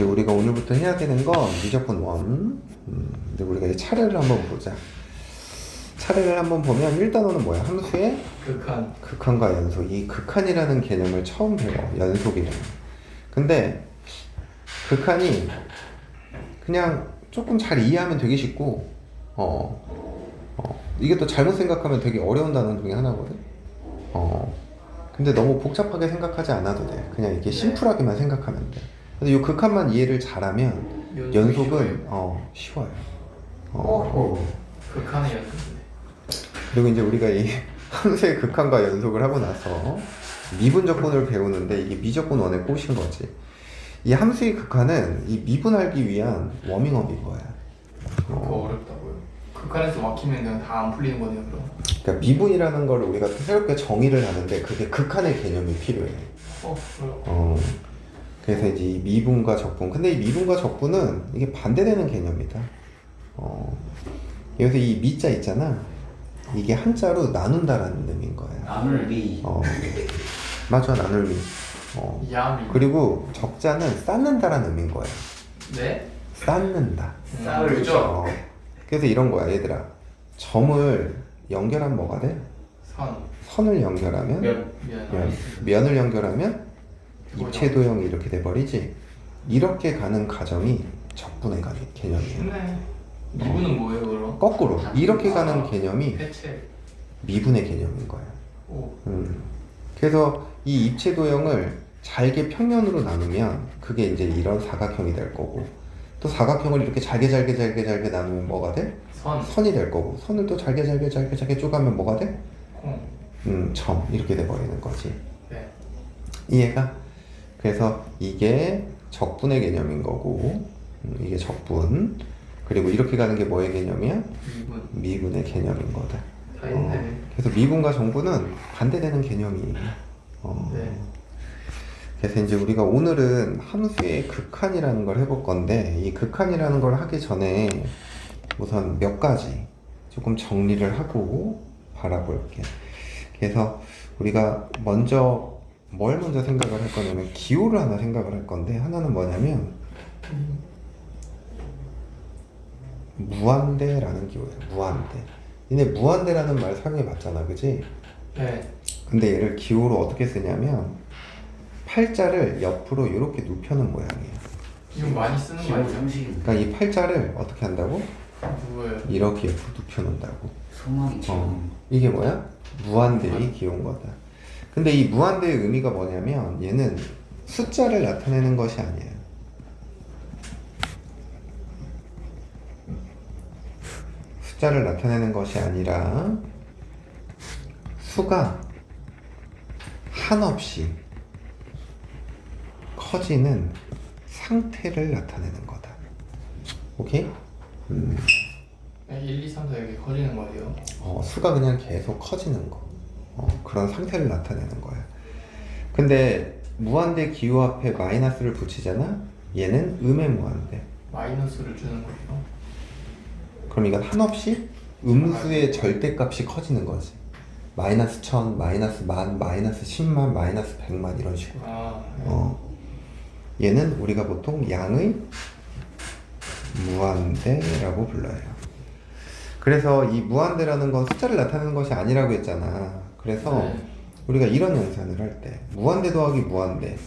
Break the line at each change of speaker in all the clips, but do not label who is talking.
이제 우리가 오늘부터 해야 되는 건 미적분 원. 근데 우리가 이제 차례를 한번 보자. 차례를 한번 보면 1단원은 뭐야? 함수의 극한과 연속. 이 극한이라는 개념을 처음 배워. 연속이라는. 근데 극한이 그냥 조금 잘 이해하면 되게 쉽고 이게 또 잘못 생각하면 되게 어려운 단어 중에 하나거든. 근데 너무 복잡하게 생각하지 않아도 돼. 그냥 이렇게 심플하게만 생각하면 돼. 근데 이 극한만 이해를 잘하면 연속은 쉬워요.
극한의 연속.
그리고 이제 우리가 이 함수의 극한과 연속을 하고 나서 미분적분을 배우는데 이게 미적분 원에 꽂힌 거지. 이 함수의 극한은 이 미분하기 위한 워밍업인 거야.
그거 어렵다고요? 극한에서 막히면 그냥 다 안 풀리는 거네요, 그럼?
그러니까 미분이라는 걸 우리가 새롭게 정의를 하는데 그게 극한의 개념이 필요해.
그래요?
그래서 이제 이 미분과 적분. 근데 이 미분과 적분은 이게 반대되는 개념이다. 여기서 이 미자 있잖아. 이게 한자로 나눈다라는 의미인 거야.
나눌미.
맞아, 나눌미.
야미.
그리고 적자는 쌓는다라는 의미인 거야.
네?
쌓는다.
그죠?
그래서 이런 거야, 얘들아. 점을 연결하면 뭐가 돼? 선을 연결하면 면을 연결하면 입체도형이 이렇게 돼버리지. 이렇게 가는 과정이 적분의 개념이에요.
네. 미분은 뭐예요, 그럼?
거꾸로 이렇게 가는 개념이
해체.
미분의 개념인 거야.
오.
그래서 이 입체도형을 잘게 평면으로 나누면 그게 이제 이런 사각형이 될 거고, 또 사각형을 이렇게 잘게 나누면 뭐가 돼? 선이 될 거고, 선을 또 잘게 쪼가면 뭐가 돼? 점 이렇게 돼 버리는 거지.
네.
이해가? 그래서 이게 적분의 개념인 거고, 이게 적분. 그리고 이렇게 가는 게 뭐의 개념이야? 미분의 개념인 거다.
다 있네.
그래서 미분과 정분은 반대되는 개념이에요.
네.
그래서 이제 우리가 오늘은 함수의 극한이라는 걸 해볼 건데, 이 극한이라는 걸 하기 전에 우선 몇 가지 조금 정리를 하고 바라볼게. 그래서 우리가 먼저 뭘 먼저 생각을 할 거냐면 기호를 하나 생각을 할 건데, 하나는 뭐냐면 무한대라는 기호예요. 무한대. 얘네 무한대라는 말 사용해봤잖아, 그지?
네.
근데 얘를 기호로 어떻게 쓰냐면 팔자를 옆으로 이렇게 눕혀놓은 모양이에요.
이거 많이 쓰는 거
기본
아니에요?
상식인데.
그러니까 이 팔자를 어떻게 한다고?
누구예요?
이렇게 옆으로 눕혀놓는다고.
소망이처럼.
이게 뭐야? 무한대의 기호인 거다. 근데 이 무한대의 의미가 뭐냐면 얘는 숫자를 나타내는 것이 아니에요. 숫자를 나타내는 것이 아니라 수가 한없이 커지는 상태를 나타내는 거다. 오케이?
1, 2, 3, 4 이렇게 커지는 거예요?
수가 그냥 계속 커지는 거. 그런 상태를 나타내는 거야. 근데 무한대 기호 앞에 마이너스를 붙이잖아? 얘는 음의 무한대.
마이너스를 주는 거예요?
그럼 이건 한없이 음수의 절대값이 커지는 거지. 마이너스 1000, 마이너스 10,000, 마이너스 10만, 마이너스 100만 이런 식으로.
네.
얘는 우리가 보통 양의 무한대라고 불러요. 그래서 이 무한대라는 건 숫자를 나타내는 것이 아니라고 했잖아. 그래서
네.
우리가 이런 연산을 할 때 무한대 더하기 무한대,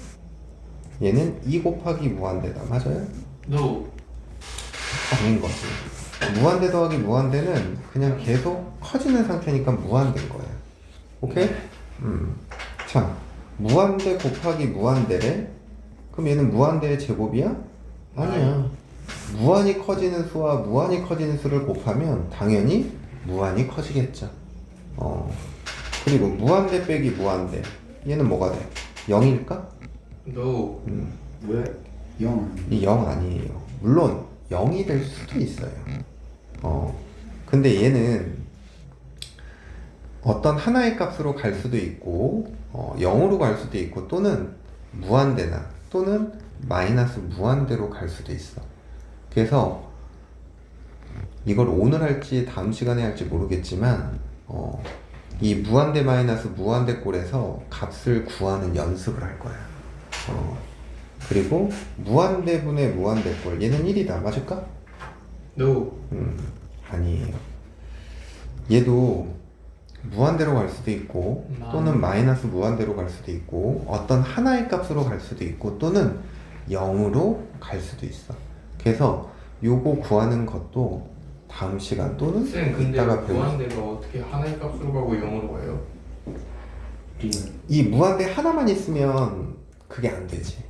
얘는 2 곱하기 무한대다. 맞아요?
No.
아닌 거지. 무한대 더하기 무한대는 그냥 계속 커지는 상태니까 무한대인 거야. 오케이? 자, 무한대 곱하기 무한대래? 그럼 얘는 무한대의 제곱이야? 아니야. 무한히 커지는 수와 무한히 커지는 수를 곱하면 당연히 무한히 커지겠죠. 그리고 무한대 빼기 무한대, 얘는 뭐가 돼? 0일까?
No.
왜? 0.
이 0 아니에요. 물론 0이 될 수도 있어요. 근데 얘는 어떤 하나의 값으로 갈 수도 있고 0으로 갈 수도 있고, 또는 무한대나 또는 마이너스 무한대로 갈 수도 있어. 그래서 이걸 오늘 할지 다음 시간에 할지 모르겠지만 이 무한대 마이너스 무한대 꼴에서 값을 구하는 연습을 할 거야. 그리고 무한대분의 무한대꼴 얘는 1이다. 맞을까?
No.
아니에요. 얘도 무한대로 갈 수도 있고 또는 마이너스 무한대로 갈 수도 있고 어떤 하나의 값으로 갈 수도 있고 또는 0으로 갈 수도 있어. 그래서 요거 구하는 것도 다음 시간 또는
쌤 근데
이따가 배울
무한대가 어떻게 하나의 값으로 가고 0으로 가요?
리얼.
이 무한대 하나만 있으면 그게 안 되지.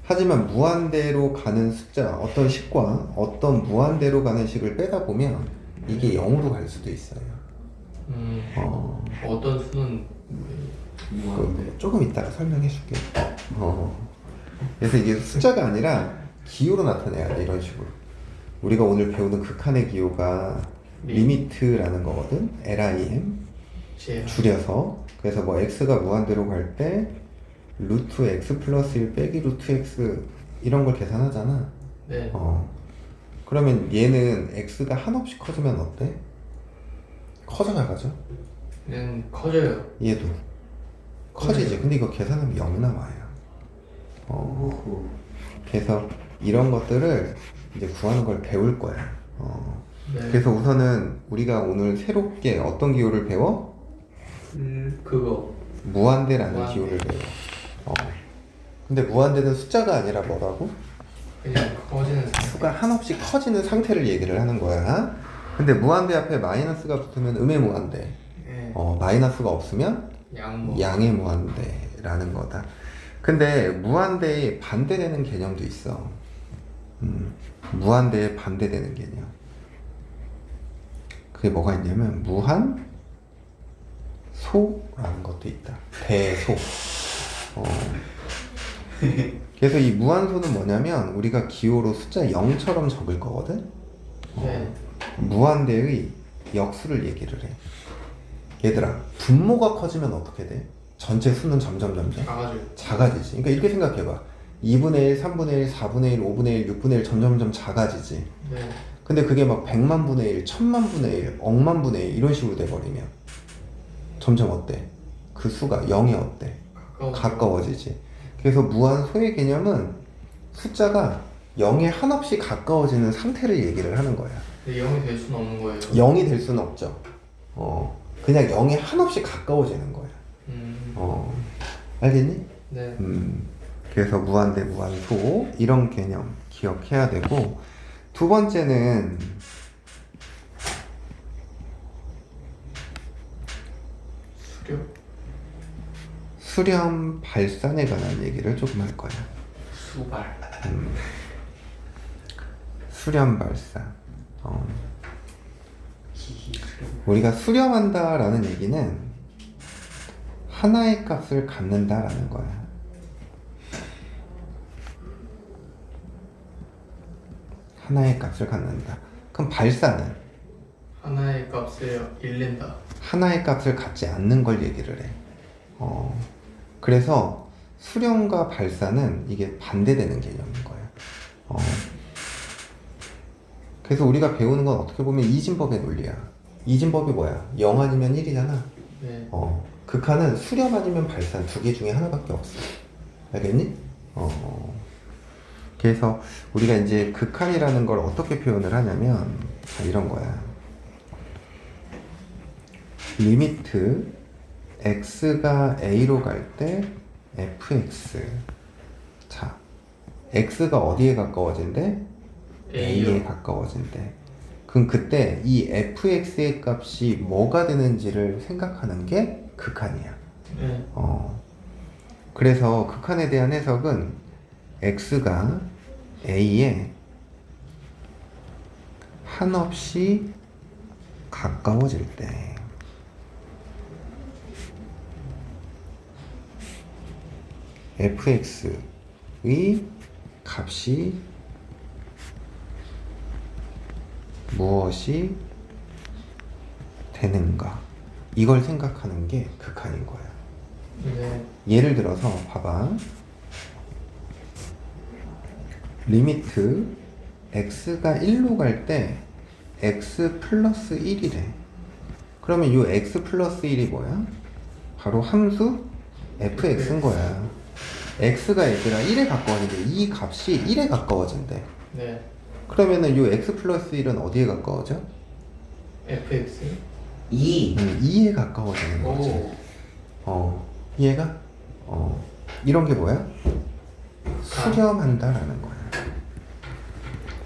하지만 무한대로 가는 숫자, 어떤 식과 어떤 무한대로 가는 식을 빼다 보면 이게 0으로 갈 수도 있어요.
어떤 수는
무한대.
조금 이따가 설명해 줄게. 그래서 이게 숫자가 아니라 기호로 나타내야 돼, 이런 식으로. 우리가 오늘 배우는 극한의 기호가 리미트라는 거거든. LIM
제
줄여서. 그래서 뭐 x가 무한대로 갈 때 루트 x 플러스 1 빼기 루트 x 이런 걸 계산하잖아.
네.
그러면 얘는 x가 한없이 커지면 어때? 커져 나가죠?
얘는 커져요.
얘도 커지지. 근데 이거 계산하면 0 나와요.
오호.
그래서 이런 것들을 이제 구하는 걸 배울 거야.
네.
그래서 우선은 우리가 오늘 새롭게 어떤 기호를 배워?
그거
무한대라는
무한대.
기호를 배워. 근데 무한대는 숫자가 아니라 뭐라고?
그냥 커지는 상태.
수가 한없이 커지는 상태를 얘기를 하는 거야. 근데 무한대 앞에 마이너스가 붙으면 음의 무한대.
네.
마이너스가 없으면
양모.
양의 무한대라는 거다. 근데 무한대에 반대되는 개념도 있어. 무한대에 반대되는 개념. 그게 뭐가 있냐면 무한 소라는 것도 있다. 대소. 그래서 이 무한소는 뭐냐면 우리가 기호로 숫자 0처럼 적을 거거든.
네.
무한대의 역수를 얘기를 해. 얘들아, 분모가 커지면 어떻게 돼? 전체 수는 점점
작아져요.
작아지지. 그러니까 이렇게 생각해봐. 2분의 1, 3분의 1, 4분의 1, 5분의 1, 6분의 1 점점 작아지지.
네.
근데 그게 막 100만 분의 1, 1000만 분의 1, 억만 분의 1 이런 식으로 돼버리면 점점 어때? 그 수가 0이 어때? 가까워지지. 그래서 무한소의 개념은 숫자가 0에 한없이 가까워지는 상태를 얘기를 하는 거야.
근데 0이 될 수는 없는 거예요.
0이 될 수는 없죠. 그냥 0에 한없이 가까워지는 거야. 알겠니?
네.
그래서 무한대, 무한소 이런 개념 기억해야 되고, 두 번째는
수렴.
수렴 발산에 관한 얘기를 조금 할 거야.
수발.
수렴 발산.
히히. 수렴.
우리가 수렴한다라는 얘기는 하나의 값을 갖는다라는 거야. 하나의 값을 갖는다. 그럼 발산은
하나의 값을 잃는다.
하나의 값을 갖지 않는 걸 얘기를 해. 그래서 수렴과 발산은 이게 반대되는 개념인 거야. 그래서 우리가 배우는 건 어떻게 보면 이진법의 논리야. 이진법이 뭐야? 0 아니면 1이잖아.
네.
극한은 수렴 아니면 발산 두 개 중에 하나밖에 없어. 알겠니? 그래서 우리가 이제 극한이라는 걸 어떻게 표현을 하냐면 이런 거야. 리미트 x가 a로 갈 때 fx. 자, x가 어디에 가까워진대? a에 가까워진대. 그럼 그때 이 fx의 값이 뭐가 되는지를 생각하는 게 극한이야.
네.
그래서 극한에 대한 해석은 x가 a에 한없이 가까워질 때 fx의 값이 무엇이 되는가, 이걸 생각하는 게 극한인 거야.
네.
예를 들어서 봐봐. 리미트 x가 1로 갈 때 x 플러스 1이래. 그러면 이 x 플러스 1이 뭐야? 바로 함수 fx인 거야. x가 얘들아 1에 가까워지는데 이 값이 1에 가까워진대.
네.
그러면은 요 x 플러스 1은 어디에 가까워져?
fx.
2.
2에 가까워지는 거지.
오.
이해가? 이런 게 뭐야? 수렴한다라는 거야.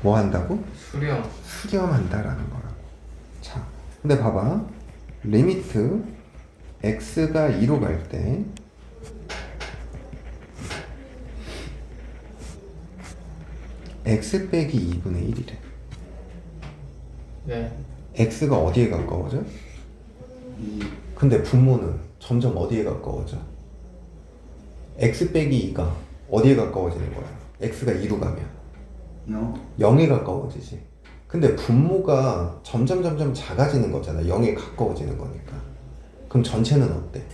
뭐 한다고?
수렴.
수렴한다라는 거라고. 자, 근데 봐봐. 리미트 x가 2로 갈 때 x 빼기 2분의 1이래.
네.
x가 어디에 가까워져?
2.
근데 분모는 점점 어디에 가까워져? x 빼기 2가 어디에 가까워지는 거야? x가 2로 가면
0.
0에 가까워지지. 근데 분모가 점점 작아지는 거잖아. 0에 가까워지는 거니까. 그럼 전체는 어때?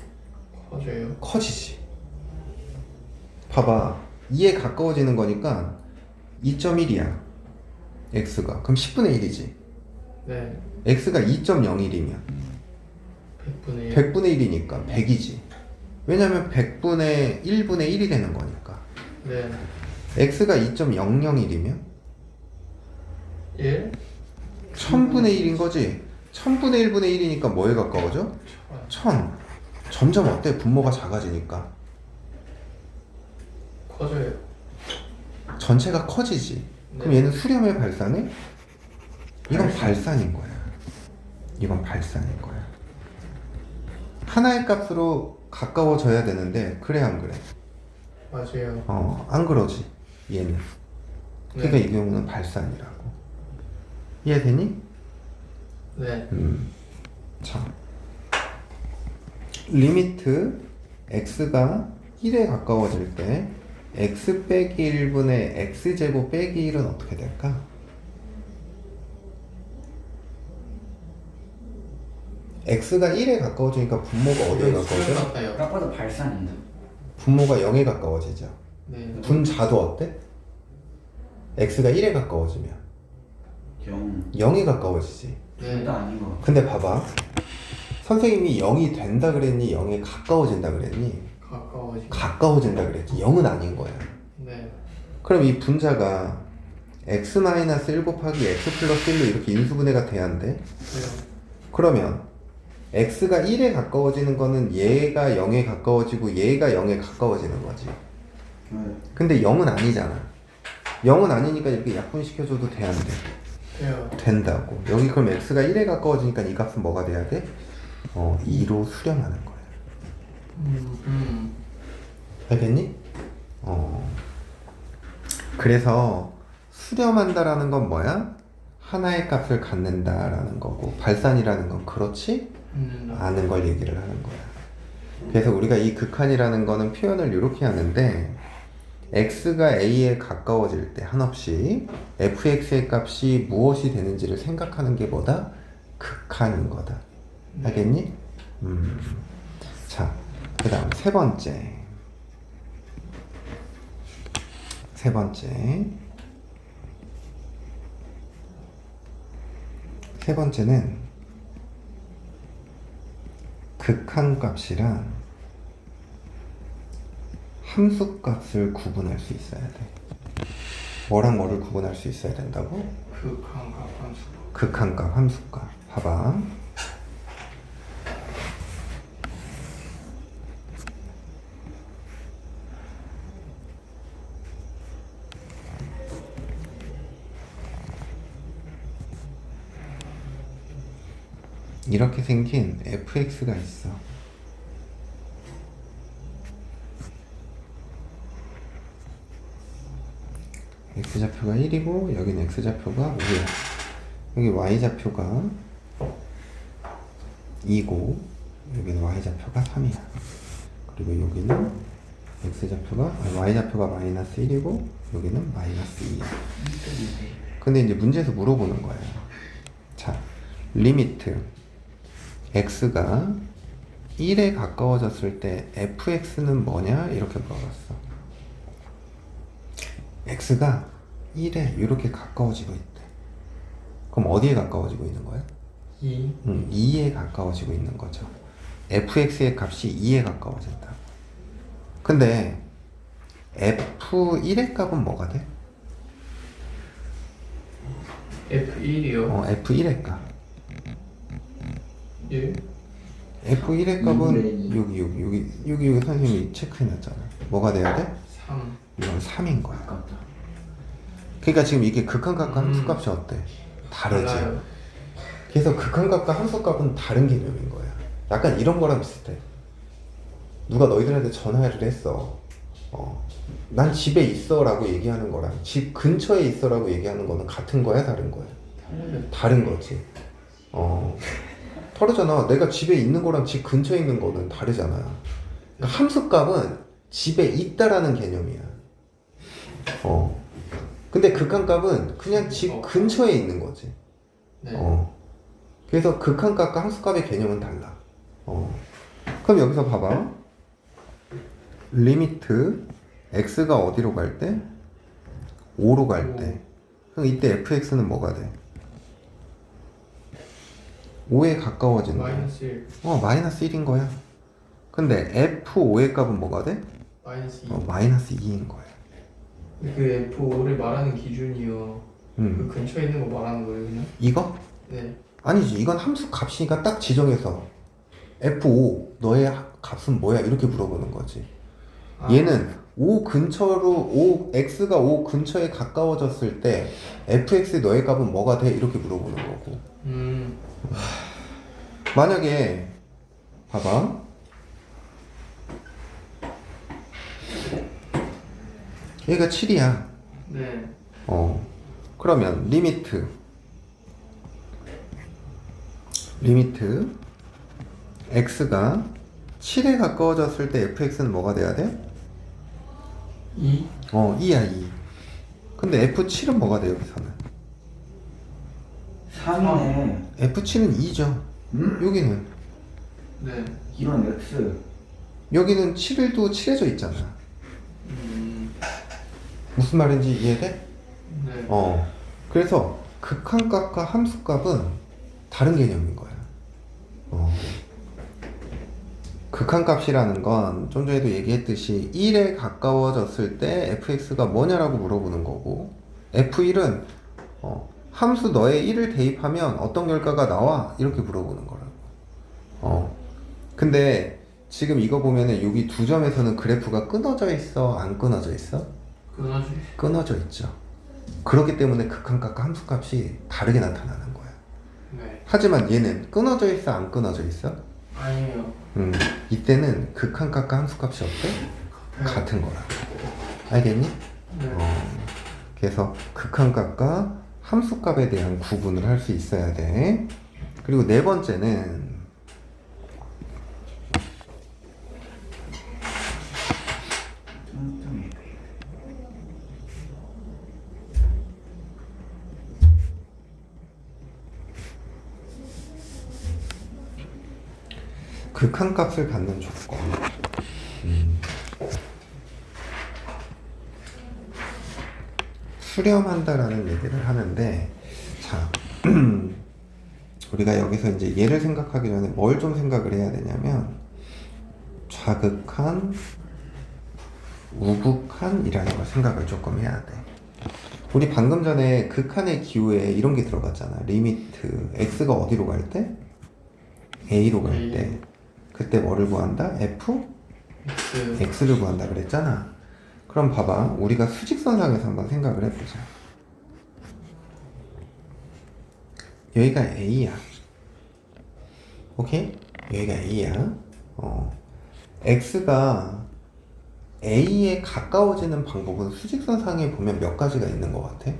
커져요.
커지지. 봐봐. 2에 가까워지는 거니까 2.1이야. x가. 그럼 10분의 1이지.
네.
x가 2.01이면
100분의 1.
100분의 1이니까 100이지. 왜냐면 100분의 1분의 1이 되는 거니까.
네.
x가 2.001이면
1.
1000분의 1인 거지. 1000분의 1분의 1이니까 뭐에 가까워져? 1000. 점점 어때? 분모가 작아지니까.
커져요.
전체가 커지지. 그럼
네.
얘는 수렴의 발산에? 이건
발산.
발산인 거야. 이건 발산인 거야. 하나의 값으로 가까워져야 되는데 그래 안 그래?
맞아요.
안 그러지. 얘는. 그러니까
네.
이 경우는 발산이라고. 이해되니?
네.
자, 리미트 x가 1에 가까워질 때 x 빼기 1분의 x제곱 빼기 1은 어떻게 될까? x가 1에 가까워지니까 분모가 어디에 가까워져?
같아요.
딱 봐도 발산인데.
분모가 0에 가까워지죠.
네.
분자도 어때? x가 1에 가까워지면
0.
0에 가까워지지.
둘
네.
다 아닌 것 같아.
근데 봐봐. 선생님이 0이 된다 그랬니? 0에 가까워진다 그랬니?
가까워지.
가까워진다 그랬지. 0은 아닌 거야.
네.
그럼 이 분자가 x-1 곱하기 x 플러스 1로 이렇게 인수분해가 돼야 한대.
네.
그러면 x가 1에 가까워지는 거는 얘가 0에 가까워지고 얘가 0에 가까워지는 거지.
네.
근데 0은 아니잖아. 0은 아니니까 이렇게 약분시켜줘도 돼, 안 돼?
돼요.
된다고. 여기 그럼 x가 1에 가까워지니까 이 값은 뭐가 돼야 돼? 2로 수렴하는 거야. 알겠니? 그래서 수렴한다라는 건 뭐야? 하나의 값을 갖는다라는 거고, 발산이라는 건 그렇지 않은 걸 얘기를 하는 거야. 그래서 우리가 이 극한이라는 거는 표현을 이렇게 하는데, x가 a에 가까워질 때 한없이 fx의 값이 무엇이 되는지를 생각하는 게 뭐다? 극한인 거다. 알겠니? 자, 그 다음 세 번째. 세 번째는 극한값이랑 함수값을 구분할 수 있어야 돼. 뭐랑 뭐를 구분할 수 있어야 된다고?
극한값 함수.
극한값, 함수값. 봐봐. 이렇게 생긴 fx가 있어. x좌표가 1이고 여기는 x좌표가 5야. 여기 y좌표가 2고 여기는 y좌표가 3이야. 그리고 여기는 y좌표가 마이너스 1이고 여기는 마이너스 2야. 근데 이제 문제에서 물어보는 거야. 자, 리미트 x가 1에 가까워졌을 때 fx는 뭐냐? 이렇게 물어봤어. x가 1에 이렇게 가까워지고 있대. 그럼 어디에 가까워지고 있는 거야?
2.
2에 가까워지고 있는 거죠. fx의 값이 2에 가까워진다. 근데 F1의 값은 뭐가 돼?
F1이요.
F1의 값.
예?
F1의 값은
이분의
여기 선생님이 체크해놨잖아. 뭐가 돼야 돼?
3.
이건 3인 거야.
아깝다.
그러니까 지금 이게 극한값과 함수값이 어때? 다르지.
달라요.
그래서 극한값과 함수값은 다른 개념인 거야. 약간 이런 거랑 비슷해. 누가 너희들한테 전화를 했어. 난 집에 있어라고 얘기하는 거랑 집 근처에 있어라고 얘기하는 거는 같은 거야, 다른 거야? 다른 거지. 다르잖아. 내가 집에 있는 거랑 집 근처에 있는 거는 다르잖아. 그러니까 함수값은 집에 있다라는 개념이야. 근데 극한값은 그냥 집 근처에 있는 거지.
네.
그래서 극한값과 함수값의 개념은 달라. 그럼 여기서 봐봐. 리미트 x가 어디로 갈 때? 5로 갈 때. 그럼 이때 fx는 뭐가 돼? 5에 가까워진다.
마이너스 1.
마이너스 1인 거야. 근데 f5의 값은 뭐가 돼?
마이너스 2.
마이너스 2인 거야.
그 F5를 말하는 기준이요. 그
음.
근처에 있는 거 말하는 거예요, 그냥?
이거?
네.
아니지. 이건 함수 값이니까 딱 지정해서 f5 너의 값은 뭐야? 이렇게 물어보는 거지. 얘는 5 근처로 x가 5 근처에 가까워졌을 때 fx의 너의 값은 뭐가 돼? 이렇게 물어보는 거고. 만약에 봐봐. 얘가 7이야.
네.
그러면 리미트 x가 7에 가까워졌을 때 fx는 뭐가 돼야 돼?
2.
2야 2. 근데 f7은 뭐가 돼 여기서는?
3이네.
f7은 2죠. 여기는
네.
이런 x.
여기는 7도 칠해져 있잖아. 무슨 말인지 이해돼?
네.
그래서 극한값과 함수값은 다른 개념인 거야. 극한값이라는 건 좀 전에도 얘기했듯이 1에 가까워졌을 때 fx가 뭐냐라고 물어보는 거고, f1은 함수 너의 1을 대입하면 어떤 결과가 나와? 이렇게 물어보는 거라고. 근데 지금 이거 보면은 여기 두 점에서는 그래프가 끊어져 있어? 안 끊어져 있어?
그거지.
끊어져 있죠. 그렇기 때문에 극한값과 함수값이 다르게 나타나는 거야.
네.
하지만 얘는 끊어져 있어? 안 끊어져 있어?
아니에요.
이때는 극한값과 함수값이 어때? 같은 거라. 알겠니?
네.
그래서 극한값과 함수값에 대한 구분을 할 수 있어야 돼. 그리고 네 번째는 극한값을 갖는 조건. 수렴한다라는 얘기를 하는데, 자, 우리가 여기서 이제 얘를 생각하기 전에 뭘 좀 생각을 해야 되냐면, 좌극한, 우극한이라는 걸 생각을 조금 해야 돼. 우리 방금 전에 극한의 기호에 이런 게 들어갔잖아. 리미트 x가 어디로 갈 때? a로 갈 때. 그때 뭐를 구한다? f? x를 구한다 그랬잖아. 그럼 봐봐. 우리가 수직선상에서 한번 생각을 해보자. 여기가 a야. 오케이? 여기가 a야. x가 a에 가까워지는 방법은 수직선상에 보면 몇 가지가 있는 것 같아?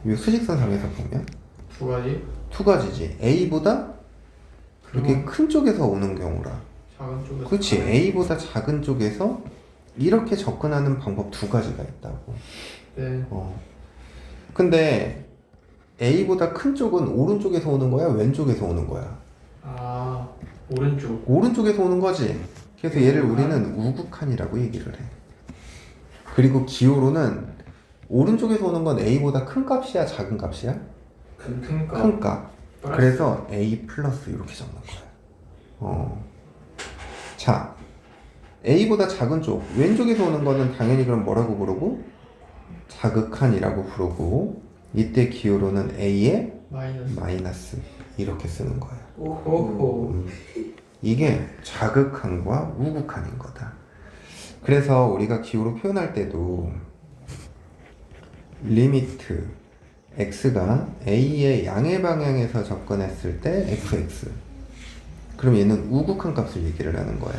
이 수직선상에서 보면
두 가지.
두 가지지. a보다 이렇게 큰 쪽에서 오는 경우라.
작은 쪽에서.
그렇지. a보다 작은 쪽에서 이렇게 접근하는 방법 두 가지가 있다고.
네.
근데 a보다 큰 쪽은 오른쪽에서 오는 거야? 왼쪽에서 오는 거야?
아, 오른쪽.
오른쪽에서 오는 거지. 그래서 얘를 우리는 우극한이라고 얘기를 해. 그리고 기호로는 오른쪽에서 오는 건 a보다 큰 값이야? 작은 값이야?
큰 거.
큰 값. 그래서 a 플러스 이렇게 적는 거야. 자, a보다 작은 쪽 왼쪽에서 오는 거는 당연히 그럼 뭐라고 부르고? 자극한이라고 부르고 이때 기호로는 a의
마이너스.
마이너스 이렇게 쓰는 거야.
오호.
이게 자극한과 우극한인 거다. 그래서 우리가 기호로 표현할 때도 리미트 x가 a의 양의 방향에서 접근했을 때 fx 그럼 얘는 우극한 값을 얘기를 하는 거야.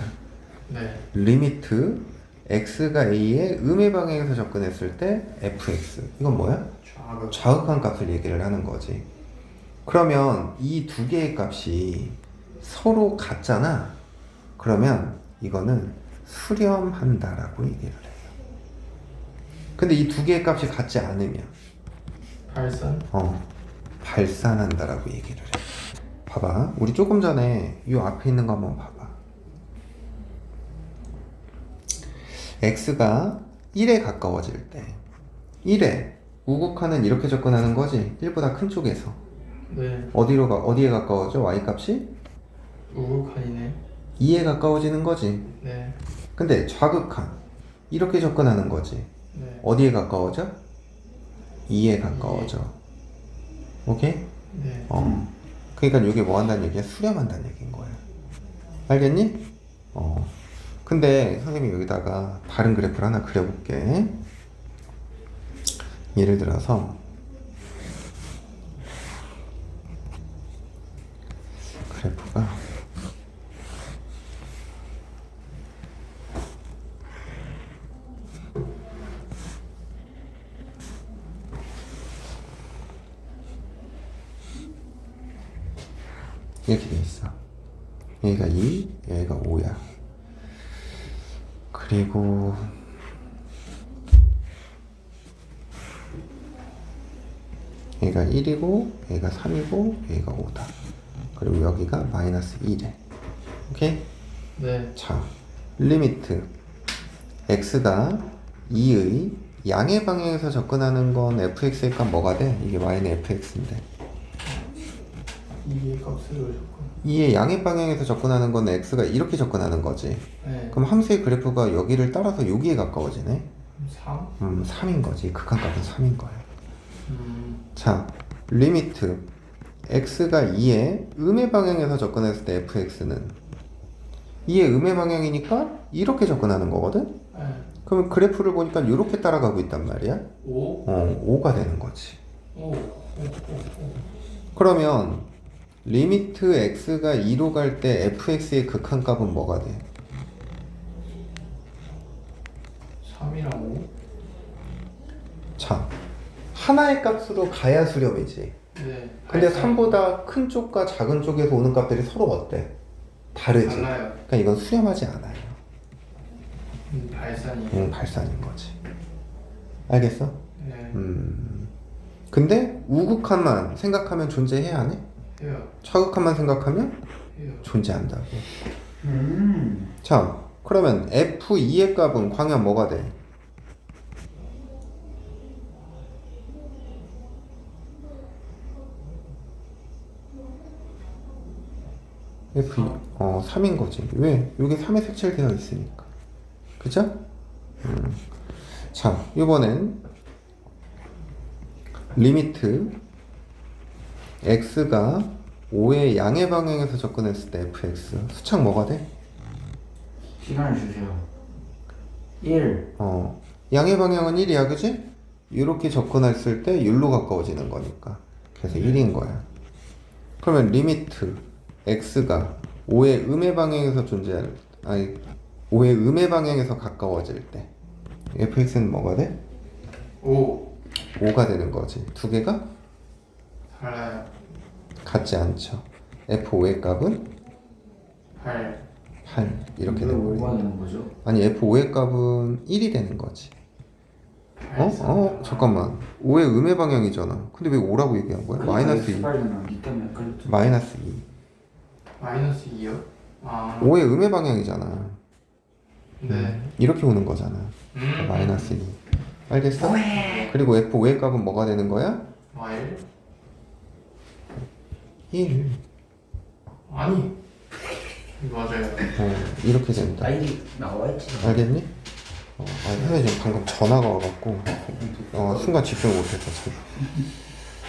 네.
리미트 x가 a의 음의 방향에서 접근했을 때 fx 이건 뭐야?
좌극.
자극한 값을 얘기를 하는 거지. 그러면 이 두 개의 값이 서로 같잖아. 그러면 이거는 수렴한다라고 얘기를 해요. 근데 이 두 개의 값이 같지 않으면
발산.
발산한다라고 얘기를 해. 봐봐. 우리 조금 전에 이 앞에 있는 거 한번 봐봐. x가 1에 가까워질 때 1에 우극한은 이렇게 접근하는 거지. 1보다 큰 쪽에서
네.
어디에 가까워져? y 값이
우극한이네.
2에 가까워지는 거지.
네.
근데 좌극한 이렇게 접근하는 거지.
네.
어디에 가까워져? 2에 가까워져. 오케이?
네.
그러니까 이게 뭐 한다는 얘기야? 수렴한다는 얘기인 거야. 알겠니? 근데 선생님이 여기다가 다른 그래프를 하나 그려볼게. 예를 들어서 그래프가 이렇게 돼 있어. 여기가 2, 여기가 5야. 그리고 여기가 1이고 여기가 3이고 여기가 5다. 그리고 여기가 마이너스 1에. 오케이?
네.
자, 리미트 x가 2의 양의 방향에서 접근하는 건 fx의 값 뭐가 돼? 이게 y는 fx인데
이 값으로 조금.
2의 양의 방향에서 접근하는 건 x가 이렇게 접근하는 거지.
네.
그럼 함수의 그래프가 여기를 따라서 여기에 가까워지네.
3.
3인 거지. 극한값은 3인 거야. 자, 리미트 x가 2의 음의 방향에서 접근했을 때 fx는 2의 음의 방향이니까 이렇게 접근하는 거거든?
네.
그러면 그래프를 보니까 이렇게 따라가고 있단 말이야.
5.
5가 되는 거지.
5.
그러면 리미트 x가 2로 갈 때 fx의 극한값은 뭐가 돼?
3이랑 5.
자, 하나의 값으로 가야 수렴이지.
네.
근데
발산.
3보다 큰 쪽과 작은 쪽에서 오는 값들이 서로 어때? 다르지.
달라요.
그러니까 이건 수렴하지 않아요.
발산이에요.
발산인 거지. 알겠어?
네.
근데 우극한만 생각하면 존재해야 하네?
해요.
좌극한만 생각하면
해요.
존재한다고. 자, 그러면 F2의 값은 광연 뭐가 돼? F2, 3인 거지. 왜? 여기 3에 색칠되어 있으니까. 그죠? 자, 이번엔 리미트 x가 5의 양의 방향에서 접근했을 때 fx 수착 뭐가 돼?
시간을 주세요. 1.
양의 방향은 1이야, 그지? 이렇게 접근했을 때 1로 가까워지는 거니까. 그래서 1인 거야. 그러면 리미트 x가 5의 음의 방향에서 5의 음의 방향에서 가까워질 때 fx는 뭐가 돼?
5.
5가 되는 거지. 두 개가
달라요.
같지 않죠. f5의 값은
8.
8 이렇게
왜
되는
5가
거지.
되는 거죠?
아니 f5의 값은 1이 되는 거지. 잠깐만. 5의 음의 방향이잖아. 근데 왜 5라고 얘기한 거야? 마이너스 2.
니 때문에 그랬죠.
마이너스 2.
마이너스 2요? 아.
5의 음의 방향이잖아.
네.
이렇게 오는 거잖아. 마이너스 2. 알겠어? 그리고 f5의 값은 뭐가 되는 거야?
마일?
1.
아니. 맞아요.
이렇게 된다.
아이디 나와있지.
알겠니? 아니, 현에 지금 방금 전화가 와갖고 순간 집중을 못했어 지금.